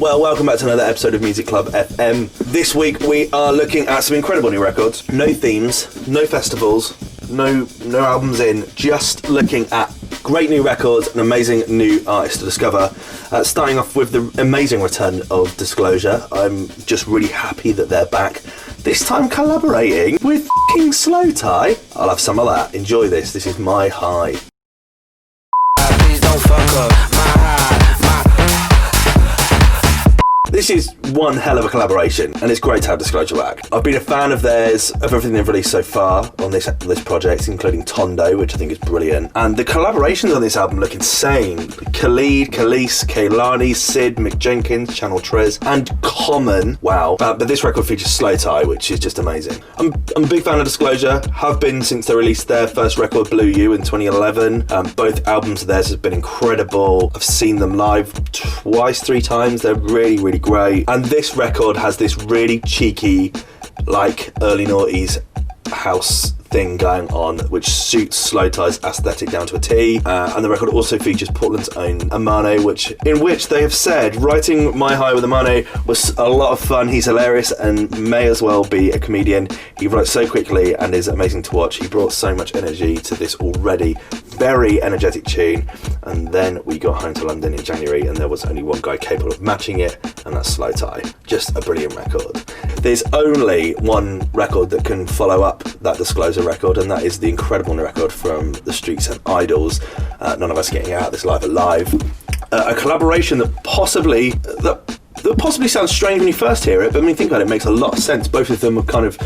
Well, welcome back to another episode of Music Club FM. This week we are looking at some incredible new records. No themes, no festivals, no albums in, just looking at great new records and amazing new artists to discover. Starting off with the amazing return of Disclosure. I'm just really happy that they're back. This time collaborating with f***ing Slow Tie. I'll have some of that. Enjoy this. This is My High. Please don't fuck up my high. This is one hell of a collaboration, and it's great to have Disclosure back. I've been a fan of theirs, of everything they've released so far on this project, including Tondo, which I think is brilliant. And the collaborations on this album look insane. Khalid, Khalees, Kehlani, Sid, Mick Jenkins, Channel Trez, and Common. Wow. But this record features Slow Tie, which is just amazing. I'm a big fan of Disclosure, have been since they released their first record, Blue You, in 2011. Both albums of theirs have been incredible. I've seen them live twice, 3 times. They're really, really great. And this record has this really cheeky, like early noughties house thing going on, which suits Slow Tie's aesthetic down to a T. And the record also features Portland's own Amane, in which they have said writing My High with Amane was a lot of fun. He's hilarious and may as well be a comedian. He writes so quickly and is amazing to watch. He brought so much energy to this already very energetic tune. And then we got home to London in January and there was only one guy capable of matching it, and that's Slow Tie. Just a brilliant record. There's only one record that can follow up that Disclosure record, and that is the incredible new record from The Streets and Idols, None of Us Getting Out This Live Alive. A collaboration that possibly sounds strange when you first hear it, but I mean, think about it, it makes a lot of sense. Both of them are kind of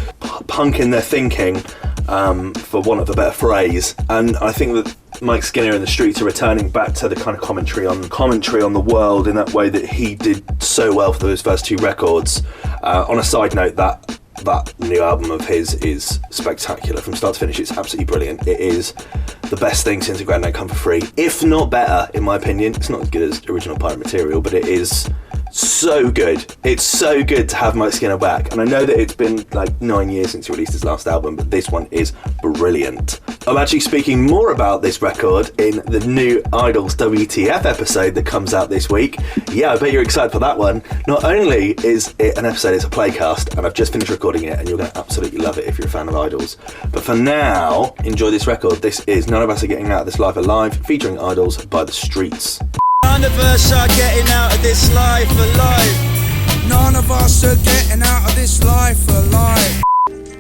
punk in their thinking, for want of a better phrase, and I think that Mike Skinner and The Streets are returning back to the kind of commentary on the world in that way that he did so well for those first 2 records. On a side note, that new album of his is spectacular from start to finish. It's absolutely brilliant. It is the best thing since A Grand Night Come For Free, if not better, in my opinion. It's not as good as original Pirate material, but it is so good. It's so good to have Mike Skinner back, and I know that it's been like 9 years since he released his last album, but this one is brilliant. I'm actually speaking more about this record in the new Idols WTF episode that comes out this week. Yeah, I bet you're excited for that one. Not only is it an episode, it's a playcast, and I've just finished recording it, and you're going to absolutely love it if you're a fan of Idols. But for now, enjoy this record. This is None of Us Are Getting Out of This Live Alive, featuring Idols by The Streets. None of us are getting out of this life alive. None of us are getting out of this life alive.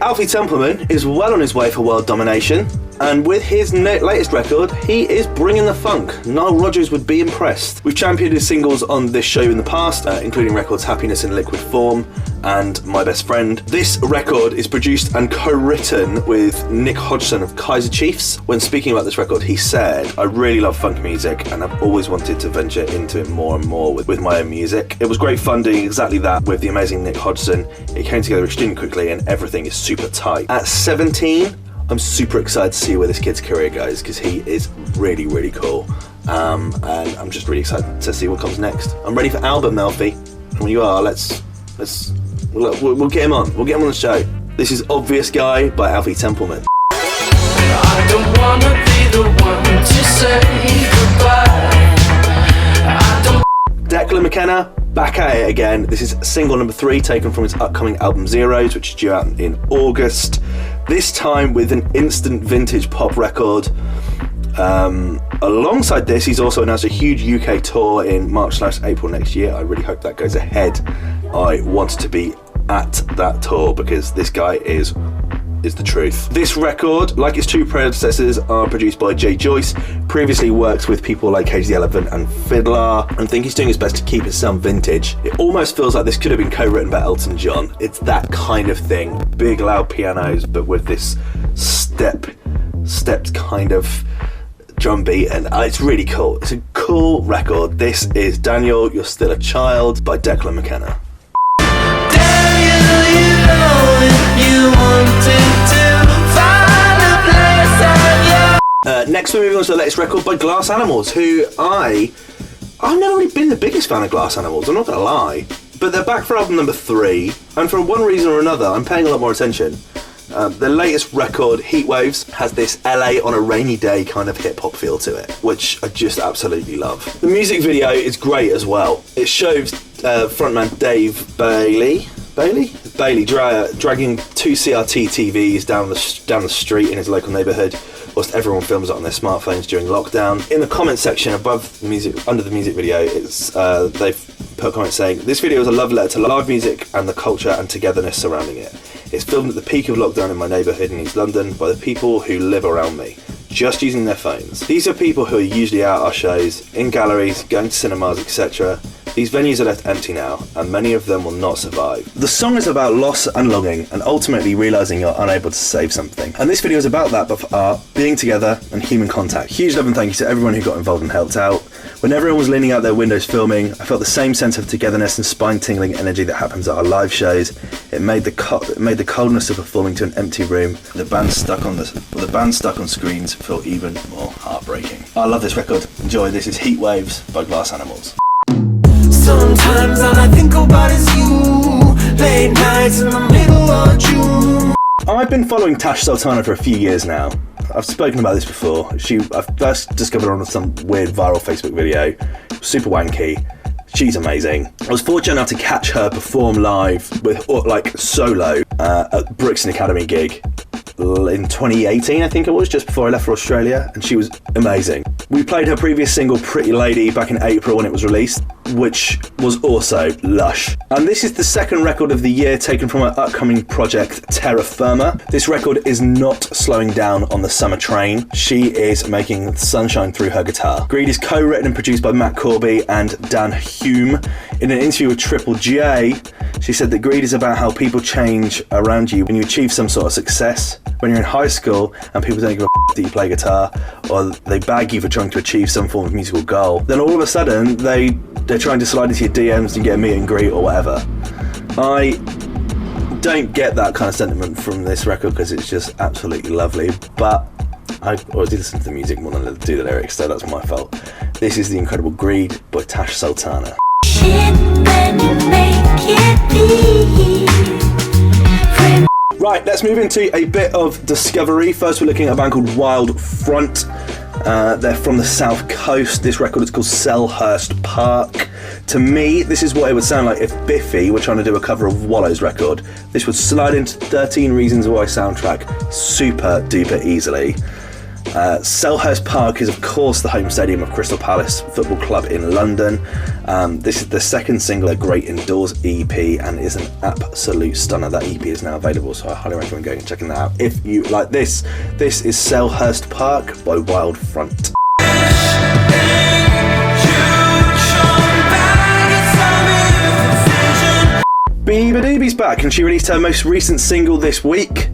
Alfie Templeman is well on his way for world domination, and with his latest record, he is bringing the funk. Nile Rodgers would be impressed. We've championed his singles on this show in the past, including records Happiness in Liquid Form and My Best Friend. This record is produced and co-written with Nick Hodgson of Kaiser Chiefs. When speaking about this record, he said, "I really love funk music and I've always wanted to venture into it more and more with my own music. It was great fun doing exactly that with the amazing Nick Hodgson. It came together extremely quickly and everything is super tight." At 17, I'm super excited to see where this kid's career goes because he is really, really cool. And I'm just really excited to see what comes next. I'm ready for album, Alfie. And when you are, we'll get him on. We'll get him on the show. This is Obvious Guy by Alfie Templeman. I don't wanna be the one to say goodbye. Declan McKenna, back at it again. This is single number 3, taken from his upcoming album Zeros, which is due out in August. This time with an instant vintage pop record. Alongside this, he's also announced a huge UK tour in March/April next year. I really hope that goes ahead. I want to be at that tour because this guy is the truth. This record, like its 2 predecessors, are produced by Jay Joyce. Previously worked with people like Cage the Elephant and Fiddler, and think he's doing his best to keep his sound vintage. It almost feels like this could have been co-written by Elton John. It's that kind of thing. Big loud pianos, but with this stepped kind of drum beat, and it's really cool. It's a cool record. This is Daniel, You're Still a Child by Declan McKenna. Daniel, you know if you wanted to find a place at your... Next we're moving on to the latest record by Glass Animals, who I've never really been the biggest fan of Glass Animals, I'm not gonna lie. But they're back for album number 3, and for one reason or another, I'm paying a lot more attention. Their latest record, Heatwaves, has this LA on a rainy day kind of hip-hop feel to it, which I just absolutely love. The music video is great as well. It shows frontman Dave Bailey dragging 2 CRT TVs down the street in his local neighbourhood, whilst everyone films it on their smartphones during lockdown. In the comment section above the music, under the music video, they've put a comment saying, "This video is a love letter to live music and the culture and togetherness surrounding it. It's filmed at the peak of lockdown in my neighbourhood in East London by the people who live around me, just using their phones. These are people who are usually at our shows, in galleries, going to cinemas, etc. These venues are left empty now, and many of them will not survive." The song is about loss and longing, and ultimately realising you're unable to save something. And this video is about that, but for art, being together, and human contact. Huge love and thank you to everyone who got involved and helped out. When everyone was leaning out their windows filming, I felt the same sense of togetherness and spine-tingling energy that happens at our live shows. It made the coldness of performing to an empty room, the band stuck on screens, feel even more heartbreaking. I love this record. Enjoy. This is Heat Waves by Glass Animals. Sometimes all I think about is you. Late nights in the middle of June. I've been following Tash Sultana for a few years now. I've spoken about this before. I first discovered her on some weird viral Facebook video. Super wanky. She's amazing. I was fortunate enough to catch her perform live with solo at Brixton Academy gig in 2018, I think it was, just before I left for Australia, and she was amazing. We played her previous single Pretty Lady back in April when it was released, which was also lush. And this is the second record of the year taken from her upcoming project Terra Firma. This record is not slowing down on the summer train. She is making sunshine through her guitar. Greed is co-written and produced by Matt Corby and Dan Hume. In an interview with Triple J, she said that Greed is about how people change around you when you achieve some sort of success. When you're in high school and people don't give a that you play guitar, or they bag you for trying to achieve some form of musical goal, then all of a sudden they're trying to slide into your DMs and get a meet and greet or whatever. I don't get that kind of sentiment from this record because it's just absolutely lovely, but I always listen to the music more than I do the lyrics, so that's my fault. This is the incredible Greed by Tash Sultana. Right, let's move into a bit of discovery. First, we're looking at a band called Wild Front. They're from the South Coast. This record is called Selhurst Park. To me, this is what it would sound like if Biffy were trying to do a cover of Wallow's record. This would slide into 13 Reasons Why soundtrack super duper easily. Selhurst Park is of course the home stadium of Crystal Palace Football Club in London. This is the second single, a Great Indoors EP, and is an absolute stunner. That EP is now available, so I highly recommend going and checking that out if you like this. This is Selhurst Park by Wild Front. Beabadoobie's back, and she released her most recent single this week.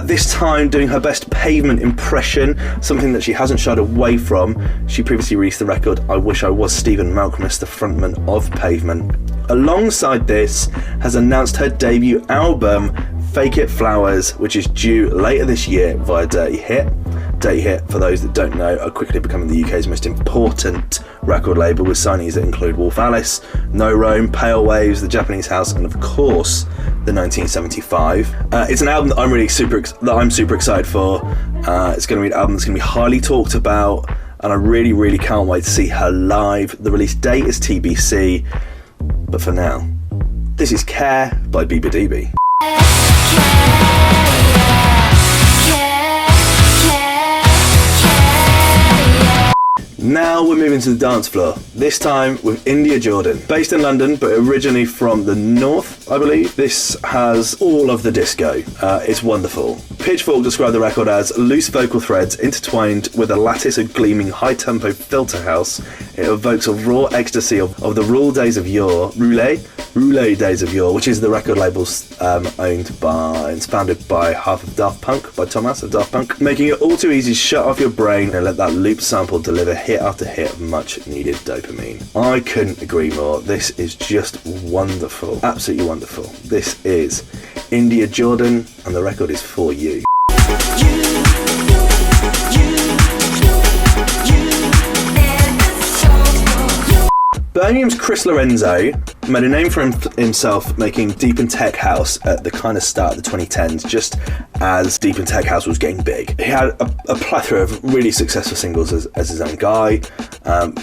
This time doing her best Pavement impression, something that she hasn't shied away from. She previously released the record I Wish I Was Stephen Malkmus, the frontman of Pavement. Alongside this, has announced her debut album, Fake It Flowers, which is due later this year via Dirty Hit. Dirty Hit, for those that don't know, are quickly becoming the UK's most important record label, with signings that include Wolf Alice, No Rome, Pale Waves, The Japanese House, and of course the 1975. It's an album that I'm super excited for. It's going to be an album that's going to be highly talked about, and I really can't wait to see her live. The release date is TBC, but for now, this is Care by Beabadoobie. Now we're moving to the dance floor, this time with India Jordan. Based in London, but originally from the north, I believe. This has all of the disco. It's wonderful. Pitchfork described the record as loose vocal threads intertwined with a lattice of gleaming high-tempo filter house. It evokes a raw ecstasy of the Roulé days of yore, Roulé days of yore, which is the record label owned by and founded by half of Daft Punk, by Thomas of Daft Punk, making it all too easy to shut off your brain and let that loop sample deliver hit after hit of much needed dopamine. I couldn't agree more. This is just wonderful, absolutely wonderful. This is India Jordan, and the record is For You. Birmingham's Chris Lorenzo made a name for himself making deep and tech house at the kind of start of the 2010s, just as deep and tech house was getting big. He had a plethora of really successful singles as his own guy.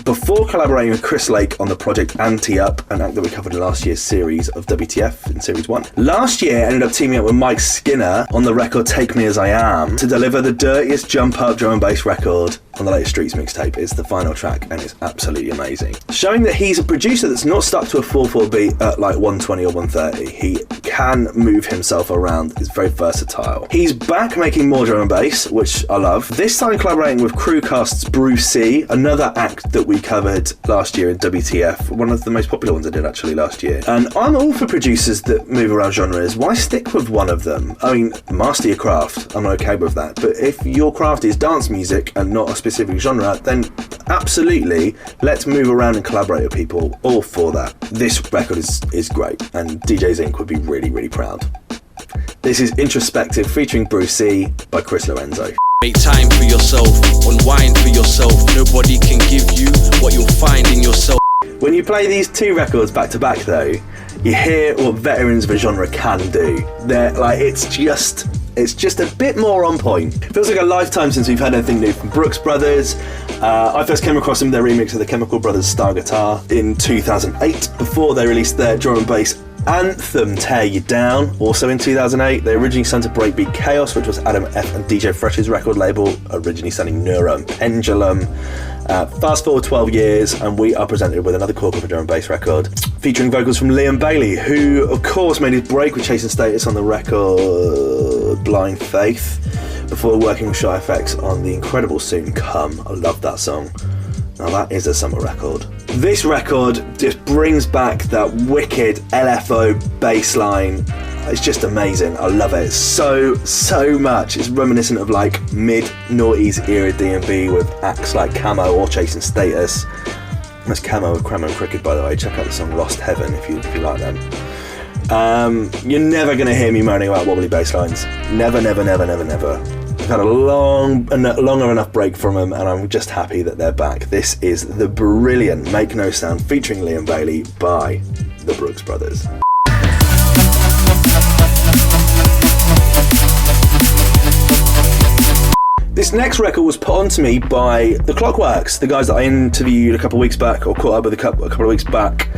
Before collaborating with Chris Lake on the project Anti-Up, an act that we covered in last year's series of WTF in Series 1. Last year ended up teaming up with Mike Skinner on the record Take Me As I Am to deliver the dirtiest jump-up drum and bass record on the latest Streets mixtape. It's the final track and it's absolutely amazing. Showing that he's a producer that's not stuck to a 4/4 beat at like 120 or 130. He can move himself around, is very versatile. He's back making more drum and bass, which I love. This time collaborating with Crewcast's Bruce C, another act that we covered last year in WTF, one of the most popular ones I did actually last year. And I'm all for producers that move around genres. Why stick with one of them? I mean, master your craft, I'm okay with that. But if your craft is dance music and not a specific genre, then absolutely, let's move around and collaborate with people. All for that. This record is great, and DJs Inc. would be really, really proud. This is Introspective featuring Bruce C by Chris Lorenzo. Make time for yourself, unwind for yourself. Nobody can give you what you'll find in yourself. When you play these two records back to back though, you hear what veterans of a genre can do. They're like, it's just a bit more on point. It feels like a lifetime since we've had anything new from Brooks Brothers. I first came across them in their remix of the Chemical Brothers Star Guitar in 2008, before they released their drum and bass anthem Tear You Down, also in 2008. They originally signed to Breakbeat Chaos, which was Adam F. and DJ Fresh's record label, originally signing Neuro and Pendulum. Fast forward 12 years and we are presented with another core drum and bass record featuring vocals from Liam Bailey, who of course made his break with Chasing Status on the record Blind Faith, before working with Shy FX on the incredible Soon Come. I love that song. Now that is a summer record. This record just brings back that wicked LFO bass line. It's just amazing. I love it so much. It's reminiscent of like mid-noughties era D&B with acts like Camo or Chasing Status. That's Camo with Cramo and Cricket, by the way. Check out the song Lost Heaven if you like them. You're never going to hear me moaning about wobbly bass lines. Never. I've had a long enough break from them and I'm just happy that they're back. This is the brilliant Make No Sound featuring Liam Bailey by the Brooks Brothers. This next record was put on to me by the Clockworks, the guys that I interviewed a couple of weeks back, or caught up with a couple of weeks back.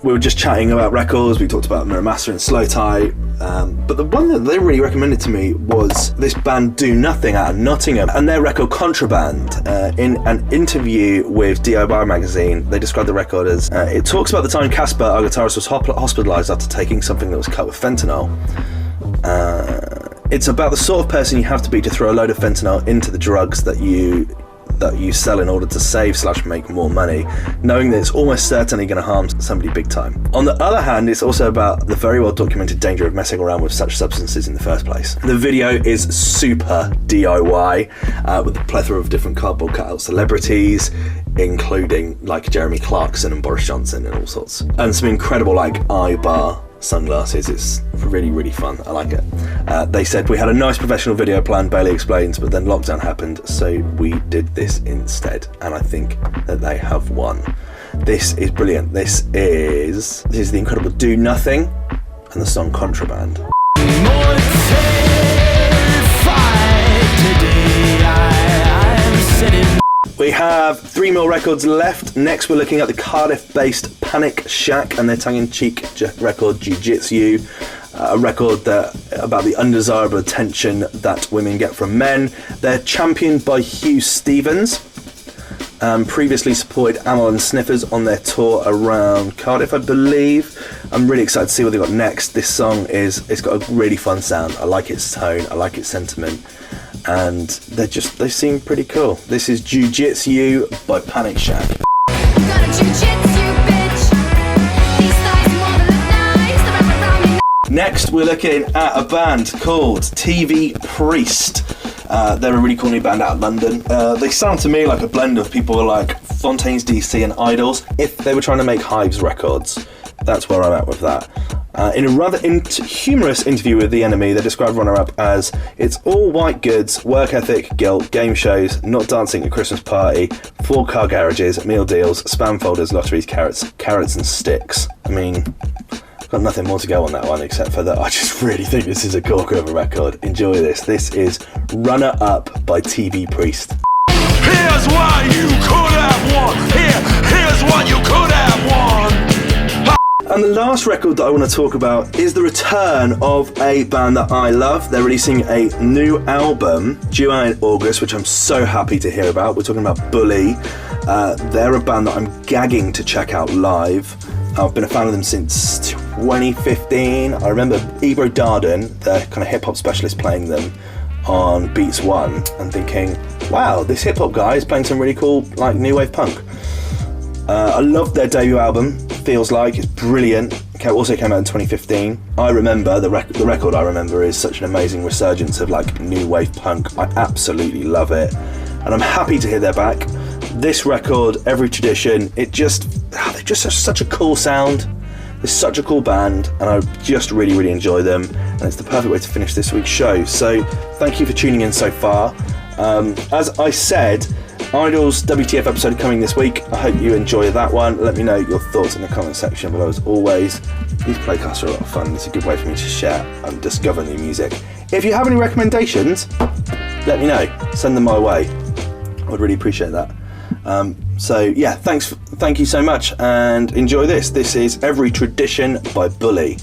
We were just chatting about records. We talked about Mirror Master and Slow Tie, but the one that they really recommended to me was this band Do Nothing out of Nottingham and their record Contraband. In an interview with DIY magazine, they described the record as it talks about the time Casper, our guitarist, was hospitalised after taking something that was cut with fentanyl. It's about the sort of person you have to be to throw a load of fentanyl into the drugs that you sell in order to save/make more money, knowing that it's almost certainly going to harm somebody big time. On the other hand, it's also about the very well documented danger of messing around with such substances in the first place. The video is super DIY, with a plethora of different cardboard cutout celebrities, including like Jeremy Clarkson and Boris Johnson and all sorts, and some incredible like eye-bar sunglasses. It's really fun. I like it. They said, we had a nice professional video plan, Bailey explains, but then lockdown happened, so we did this instead, and I think that they have won. This is brilliant. This is the incredible Do Nothing and the song Contraband. We have 3 more records left. Next, we're looking at the Cardiff-based Panic Shack and their tongue-in-cheek record Jiu-Jitsu, a record about the undesirable attention that women get from men. They're championed by Hugh Stevens, previously supported Amel and Sniffers on their tour around Cardiff, I believe. I'm really excited to see what they got next. This song it's got a really fun sound. I like its tone, I like its sentiment, and they seem pretty cool. This is Jiu-Jitsu by Panic Shack. Got a jiu-jitsu, bitch. These thighs more than look nice. They wrap around me. Next, we're looking at a band called TV Priest. They're a really cool new band out of London. They sound to me like a blend of people like Fontaines DC and Idols if they were trying to make Hives records. That's where I'm at with that. In a rather humorous interview with The Enemy, they described Runner Up as, "It's all white goods, work ethic, guilt, game shows, not dancing at Christmas party, 4-car garages, meal deals, spam folders, lotteries, carrots and sticks." I mean, I've got nothing more to go on that one except for that I just really think this is a corker of a record. Enjoy this. This is Runner Up by TV Priest. Here's why you could have won. Here's what you could have won. And the last record that I want to talk about is the return of a band that I love. They're releasing a new album due out in August, which I'm so happy to hear about. We're talking about Bully. They're a band that I'm gagging to check out live. I've been a fan of them since 2015. I remember Ebro Darden, the kind of hip-hop specialist, playing them on Beats One and thinking, wow, this hip-hop guy is playing some really cool, like, new wave punk. I loved their debut album, Feels Like. It's brilliant. It also came out in 2015. I remember, the record I remember is such an amazing resurgence of like new wave punk. I absolutely love it. And I'm happy to hear they're back. This record, Every Tradition, they just have such a cool sound. They're such a cool band, and I just really, really enjoy them. And it's the perfect way to finish this week's show. So thank you for tuning in so far. As I said, Idol's WTF episode coming this week. I hope you enjoy that one. Let me know your thoughts in the comment section below as always. These playcasts are a lot of fun. It's a good way for me to share and discover new music. If you have any recommendations, let me know. Send them my way. I would really appreciate that. So yeah, thank you so much and enjoy this. This is Every Tradition by Bully.